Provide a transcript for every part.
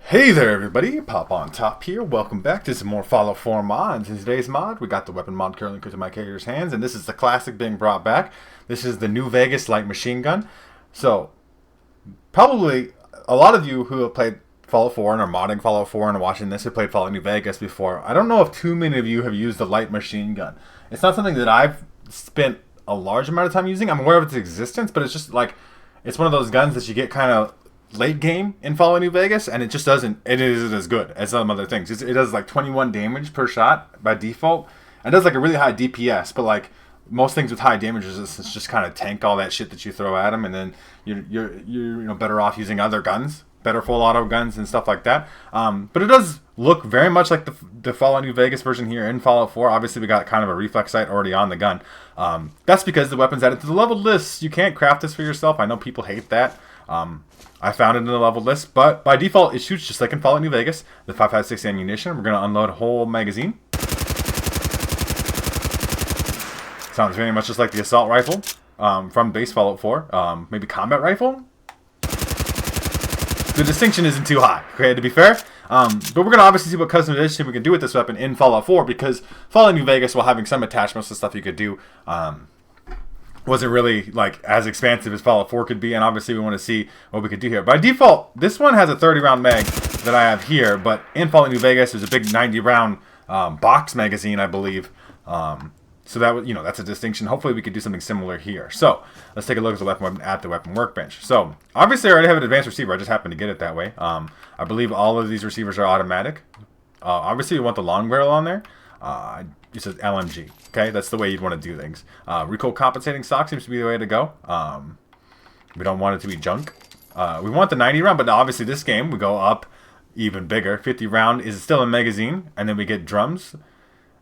Hey there everybody, Pop on Top here. Welcome back to some more Fallout 4 mods. In today's mod, we got the weapon mod currently put in my character's hands, and this is the classic being brought back. This is the New Vegas light machine gun. So, probably a lot of you who have played Fallout 4 and are modding Fallout 4 and are watching this have played Fallout New Vegas before. I don't know if too many of you have used the light machine gun. It's not something that I've spent a large amount of time using. I'm aware of its existence, but it's just like, it's one of those guns that you get kind of late game in Fallout New Vegas, and it just doesn't, it isn't as good as some other things. It does like 21 damage per shot by default, and does like a really high DPS, but like most things with high damage resistance just kind of tank all that shit that you throw at them, and then you're better off using other guns, better full auto guns and stuff like that. But it does look very much like the Fallout New Vegas version here in Fallout 4. Obviously we got kind of a reflex sight already on the gun. That's because the weapon's added to the leveled list. You can't craft this for yourself. I know people hate that. I found it in the leveled list, but by default it shoots just like in Fallout New Vegas. The 5.56 ammunition. We're going to unload a whole magazine. Sounds very much just like the assault rifle from base Fallout 4. Maybe combat rifle? The distinction isn't too high, okay, to be fair. But we're going to obviously see what customization we can do with this weapon in Fallout 4, because Fallout New Vegas, while having some attachments and stuff you could do, wasn't really like as expansive as Fallout 4 could be, and obviously we want to see what we could do here. By default, this one has a 30 round mag that I have here, but in Fallout New Vegas there's a big 90 round box magazine, I believe. So that, that's a distinction. Hopefully we could do something similar here. So let's take a look at the weapon workbench. So obviously I already have an advanced receiver. I just happened to get it that way. I believe all of these receivers are automatic. Obviously we want the long barrel on there. It says LMG. Okay, that's the way you'd want to do things. Recoil compensating stock seems to be the way to go. We don't want it to be junk. We want the 90 round, but obviously this game we go up even bigger. 50 round is still a magazine, and then we get drums.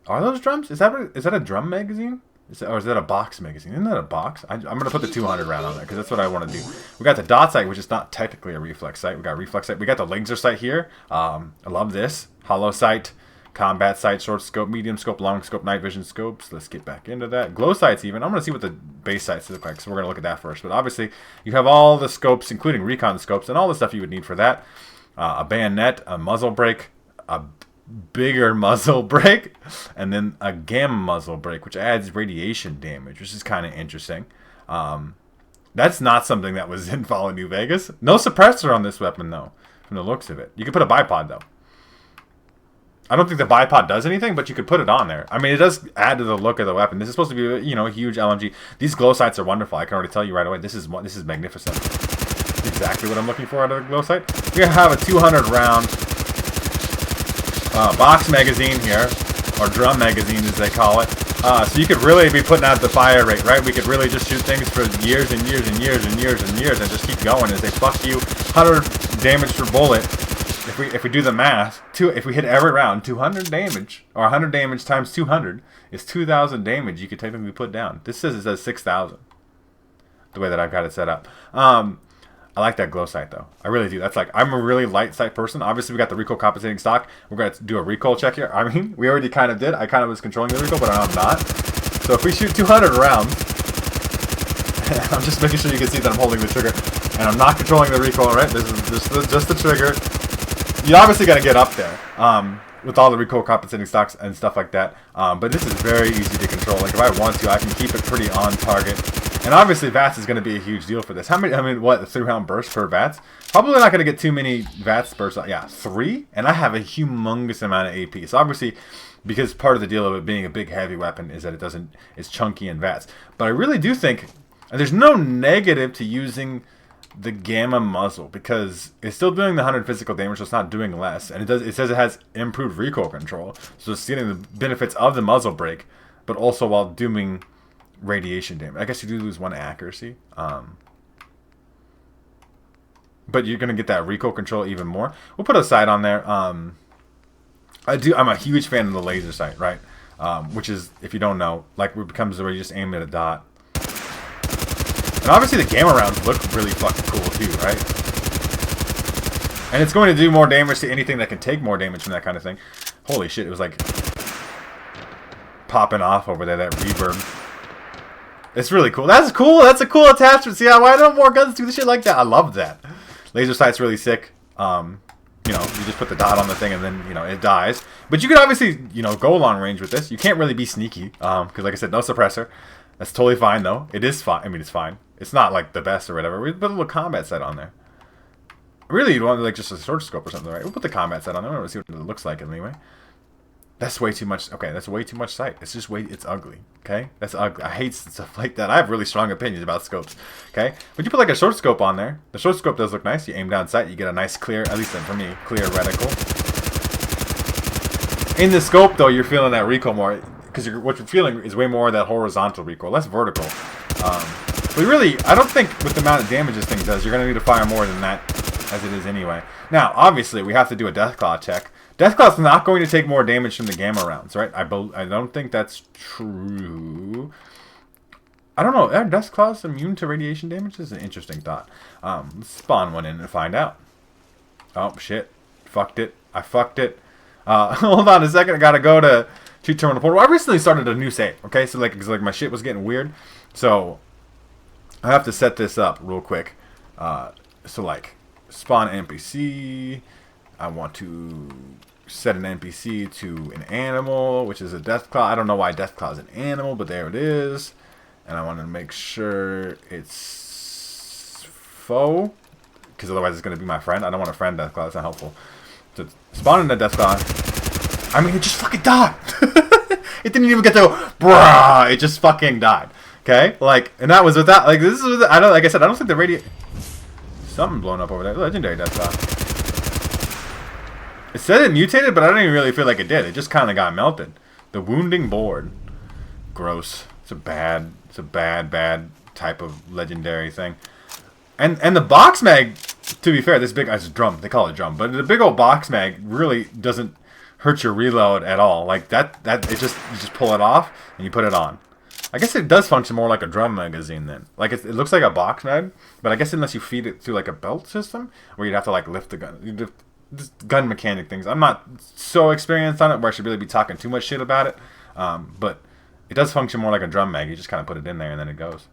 Are those drums? Is that a drum magazine? Or is that a box magazine? Isn't that a box? I'm going to put the 200 round on there because that's what I want to do. We got the dot sight, which is not technically a reflex sight. We got reflex sight. We got the laser sight here. I love this. Hollow sight, combat sight, short scope, medium scope, long scope, night vision scopes. Let's get back into that. Glow sights even. I'm going to see what the base sights look like, so we're going to look at that first. But obviously, you have all the scopes, including recon scopes, and all the stuff you would need for that. A bayonet, a muzzle brake, a bigger muzzle brake, and then a gamma muzzle brake, which adds radiation damage, which is kind of interesting. That's not something that was in Fallout New Vegas. No suppressor on this weapon, though, from the looks of it. You could put a bipod, though. I don't think the bipod does anything, but you could put it on there. I mean, it does add to the look of the weapon. This is supposed to be, a huge LMG. These glow sights are wonderful. I can already tell you right away. This is magnificent. Exactly what I'm looking for out of the glow sight. We have a 200 round box magazine here, or drum magazine as they call it. So you could really be putting out the fire rate, right? We could really just shoot things for years and years and years and years and years and just keep going as they fuck you. 100 damage per bullet. If we do the math, if we hit every round, 200 damage, or 100 damage times 200 is 2,000 damage you could technically put down. This says it says 6,000. The way that I've got it set up. I like that glow sight though. I really do. That's like, I'm a really light sight person. Obviously we got the recoil compensating stock. We're going to do a recoil check here. I mean, we already kind of did. I kind of was controlling the recoil, but I'm not. So if we shoot 200 rounds, I'm just making sure you can see that I'm holding the trigger. And I'm not controlling the recoil, right? This is just the trigger. You obviously got to get up there with all the recoil compensating stocks and stuff like that. But this is very easy to control. Like if I want to, I can keep it pretty on target. And obviously VATS is going to be a huge deal for this. How many? I mean, what? 3 round burst per VATS? Probably not going to get too many VATS bursts. Yeah, 3. And I have a humongous amount of AP. So obviously, because part of the deal of it being a big heavy weapon is that it's chunky in VATS. But I really do think, and there's no negative to using the gamma muzzle, because it's still doing the 100 physical damage, so it's not doing less, and it says it has improved recoil control, so it's getting the benefits of the muzzle brake, but also while doing radiation damage. I guess you do lose 1 accuracy, but you're gonna get that recoil control even more. We'll put a sight on there. I'm a huge fan of the laser sight, right? Which is, if you don't know, like it becomes where you just aim at a dot. And obviously the gamma rounds look really fucking cool too, right? And it's going to do more damage to anything that can take more damage from that kind of thing. Holy shit, it was like popping off over there, that reverb. It's really cool. That's cool. That's a cool attachment. See, why don't more guns do the shit like that? I love that. Laser sight's really sick. you know, you just put the dot on the thing and then, you know, it dies. But you could obviously, you know, go long range with this. You can't really be sneaky, because like I said, no suppressor. That's totally fine, though. It is fine. I mean, it's fine. It's not, like, the best or whatever. We put a little combat set on there. Really, you'd want, like, just a short scope or something, right? We'll put the combat set on there. I want to see what it looks like anyway. That's way too much. Okay, that's way too much sight. It's just way. It's ugly. Okay, that's ugly. I hate stuff like that. I have really strong opinions about scopes. Okay, but you put like a short scope on there. The short scope does look nice. You aim down sight, you get a nice clear, at least for me, clear reticle. In the scope though, you're feeling that recoil more because what you're feeling is way more of that horizontal recoil, less vertical. But really, I don't think with the amount of damage this thing does, you're gonna need to fire more than that as it is anyway. Now, obviously, we have to do a Deathclaw check. Deathclaw's not going to take more damage from the gamma rounds, right? I don't think that's true. I don't know. Are Deathclaws immune to radiation damage? This is an interesting thought. Let's spawn one in and find out. Oh, shit. Fucked it. I fucked it. Hold on a second. I gotta go to terminal portal. I recently started a new save, okay? So, like my shit was getting weird. So, I have to set this up real quick. So, like, spawn NPC. I want to set an NPC to an animal, which is a Deathclaw. I don't know why Deathclaw is an animal, but there it is. And I want to make sure it's foe, because otherwise it's going to be my friend. I don't want a friend Deathclaw. That's not helpful. So spawn in the Deathclaw. I mean, it just fucking died. It didn't even get to go, bruh. It just fucking died. Okay? Like, and that was without, like, this is without, I don't, like I said, I don't think the radiant, something blown up over there. Legendary Deathclaw. It said it mutated, but I don't even really feel like it did. It just kind of got melted. The wounding board. Gross. It's a bad type of legendary thing. And the box mag, to be fair, this big, it's a drum. They call it a drum. But the big old box mag really doesn't hurt your reload at all. Like that it just, you just pull it off and you put it on. I guess it does function more like a drum magazine then. Like it looks like a box mag, but I guess unless you feed it through like a belt system, where you'd have to like lift the gun. Just gun mechanic things. I'm not so experienced on it where I should really be talking too much shit about it. But it does function more like a drum mag. You just kind of put it in there and then it goes.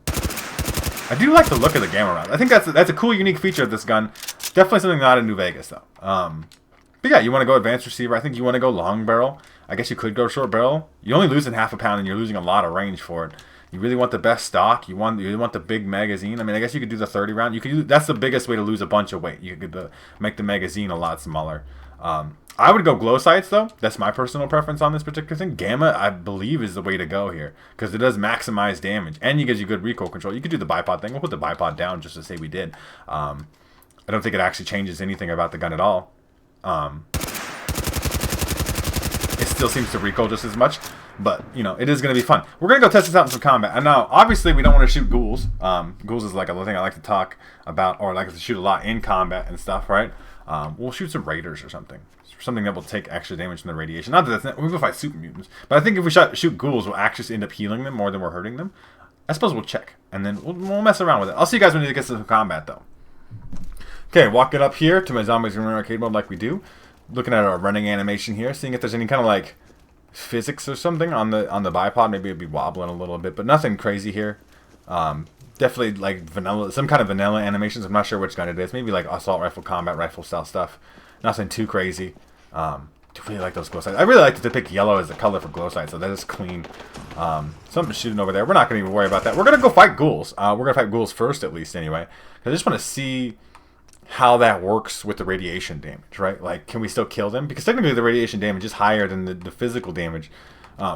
I do like the look of the gamma round. I think that's a cool, unique feature of this gun. Definitely something not in New Vegas though. But yeah, you want to go advanced receiver. I think you want to go long barrel. I guess you could go short barrel. You're only losing half a pound and you're losing a lot of range for it. You really want the best stock. You want the big magazine. I mean, I guess you could do the 30 round. You could do, that's the biggest way to lose a bunch of weight. You could make the magazine a lot smaller. I would go glow sights though. That's my personal preference on this particular thing. Gamma, I believe, is the way to go here because it does maximize damage and it gives you good recoil control. You could do the bipod thing. We'll put the bipod down just to say we did. I don't think it actually changes anything about the gun at all. It still seems to recoil just as much. But, you know, it is going to be fun. We're going to go test this out in some combat. And now, obviously, we don't want to shoot ghouls. Ghouls is like a thing I like to talk about, or I like to shoot a lot in combat and stuff, right? We'll shoot some raiders or something. Something that will take extra damage from the radiation. Not that that's not, we'll fight super mutants. But I think if we shoot ghouls, we'll actually end up healing them more than we're hurting them. I suppose we'll check. And then we'll mess around with it. I'll see you guys when it gets to some combat, though. Okay, walking up here to my Zombies in Arcade mode like we do. Looking at our running animation here. Seeing if there's any kind of, like, physics or something on the bipod. Maybe it'd be wobbling a little bit, but nothing crazy here. Definitely like vanilla, some kind of vanilla animations. I'm not sure which gun it is. Maybe like assault rifle, combat rifle style stuff. Nothing too crazy. Do really like those glow sights. I really like to depict yellow as the color for glow sights, so that is clean. Something shooting over there. We're not going to even worry about that. We're going to go fight ghouls. We're going to fight ghouls first, at least, anyway. I just want to see how that works with the radiation damage, right? Like, can we still kill them? Because technically the radiation damage is higher than the physical damage.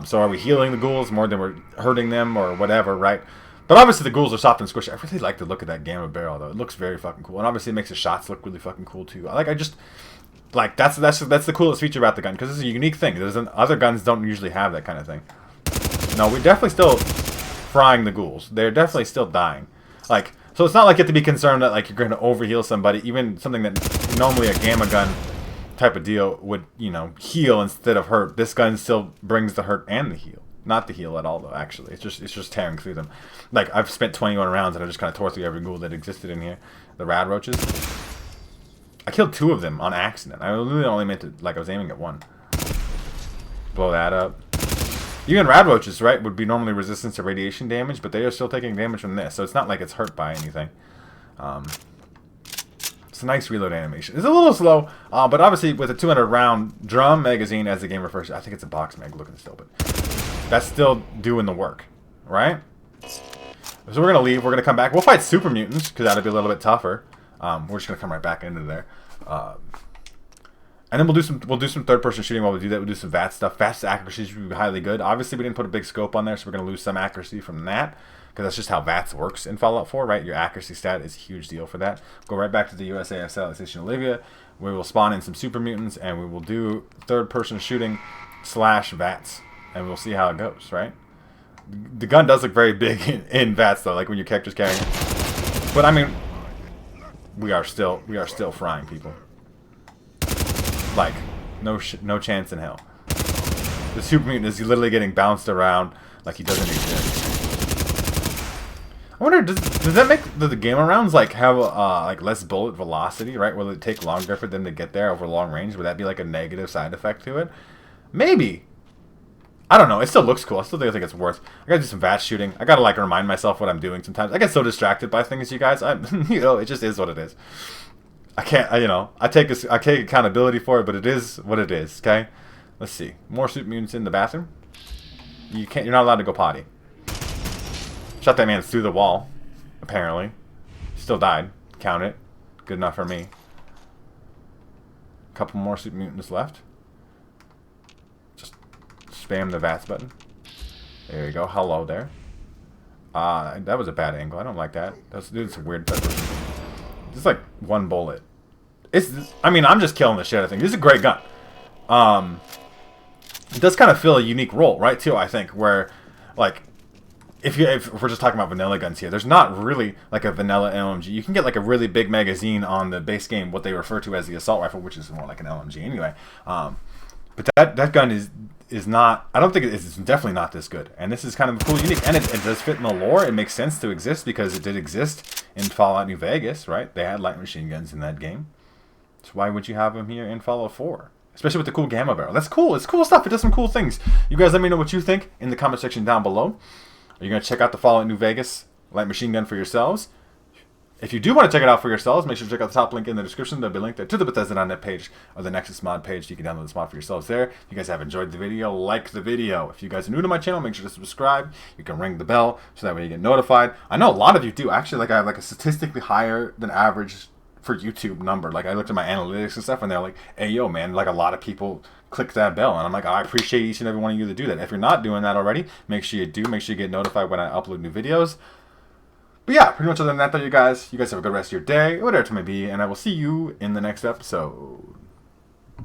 So are we healing the ghouls more than we're hurting them or whatever, right? But obviously the ghouls are soft and squishy. I really like the look of that gamma barrel, though. It looks very fucking cool. And obviously it makes the shots look really fucking cool, too. That's the coolest feature about the gun, because this is a unique thing. Other guns don't usually have that kind of thing. No, we're definitely still frying the ghouls. They're definitely still dying. Like, so it's not like you have to be concerned that like you're going to overheal somebody. Even something that normally a gamma gun type of deal would, you know, heal instead of hurt. This gun still brings the hurt and the heal. Not the heal at all, though. Actually, it's just tearing through them. Like, I've spent 21 rounds and I just kind of tore through every ghoul that existed in here. The rad roaches. I killed 2 of them on accident. I literally only meant to, like, I was aiming at 1. Blow that up. Even rad roaches, right, would be normally resistant to radiation damage, but they are still taking damage from this, so it's not like it's hurt by anything. It's a nice reload animation. It's a little slow, but obviously with a 200 round drum magazine, as the game refers to, I think it's a box mag looking still, but that's still doing the work, right? So we're gonna leave. We're gonna come back. We'll fight super mutants because that'll be a little bit tougher. We're just gonna come right back into there, and then we'll do some third person shooting while we do that. We'll do some VAT stuff. VAT's accuracy should be highly good. Obviously, we didn't put a big scope on there, so we're gonna lose some accuracy from that because that's just how VATS works in Fallout 4, right? Your accuracy stat is a huge deal for that. Go right back to the USASL at Station Olivia. We will spawn in some super mutants, and we will do third person shooting / VATS, and we'll see how it goes, right? The gun does look very big in VATS though, like when your character's carrying it. But I mean, we are still frying people. Like, no chance in hell. The super mutant is literally getting bounced around like he doesn't exist. I wonder, does that make the gamma rounds like have like less bullet velocity, right? Will it take longer for them to get there over long range? Would that be like a negative side effect to it? Maybe. I don't know. It still looks cool. I still think it's worth. I gotta do some VAT shooting. I gotta like remind myself what I'm doing sometimes. I get so distracted by things, you guys. It just is what it is. I can't. I take accountability for it, but it is what it is. Okay. Let's see. More super mutants in the bathroom. You can't. You're not allowed to go potty. Shot that man through the wall. Apparently, still died. Count it. Good enough for me. Couple more super mutants left. Spam the VATS button. There you go. Hello there. That was a bad angle. I don't like that. That's some weird. Just like one bullet. I mean, I'm just killing the shit. I think this is a great gun. It does kind of feel a unique role, right? Too, I think, where like if we're just talking about vanilla guns here, there's not really like a vanilla LMG. You can get like a really big magazine on the base game, what they refer to as the assault rifle, which is more like an LMG anyway. But that gun is not, I don't think it's definitely not this good. And this is kind of cool, unique, and it does fit in the lore. It makes sense to exist because it did exist in Fallout New Vegas, right? They had light machine guns in that game. So why would you have them here in Fallout 4? Especially with the cool gamma barrel. That's cool. It's cool stuff. It does some cool things. You guys let me know what you think in the comment section down below. Are you going to check out the Fallout New Vegas light machine gun for yourselves? If you do want to check it out for yourselves, make sure to check out the top link in the description. There'll be a link there to the Bethesda.net page or the Nexus mod page. You can download this mod for yourselves there. If you guys have enjoyed the video, like the video. If you guys are new to my channel, make sure to subscribe. You can ring the bell so that way you get notified. I know a lot of you do. Actually, like I have like a statistically higher than average for YouTube number. Like I looked at my analytics and stuff, and they're like, "Hey, yo, man!" Like a lot of people click that bell, and I'm like, I appreciate each and every one of you to do that. If you're not doing that already, make sure you do. Make sure you get notified when I upload new videos. But yeah, pretty much other than that, though, you guys have a good rest of your day, whatever it may be, and I will see you in the next episode.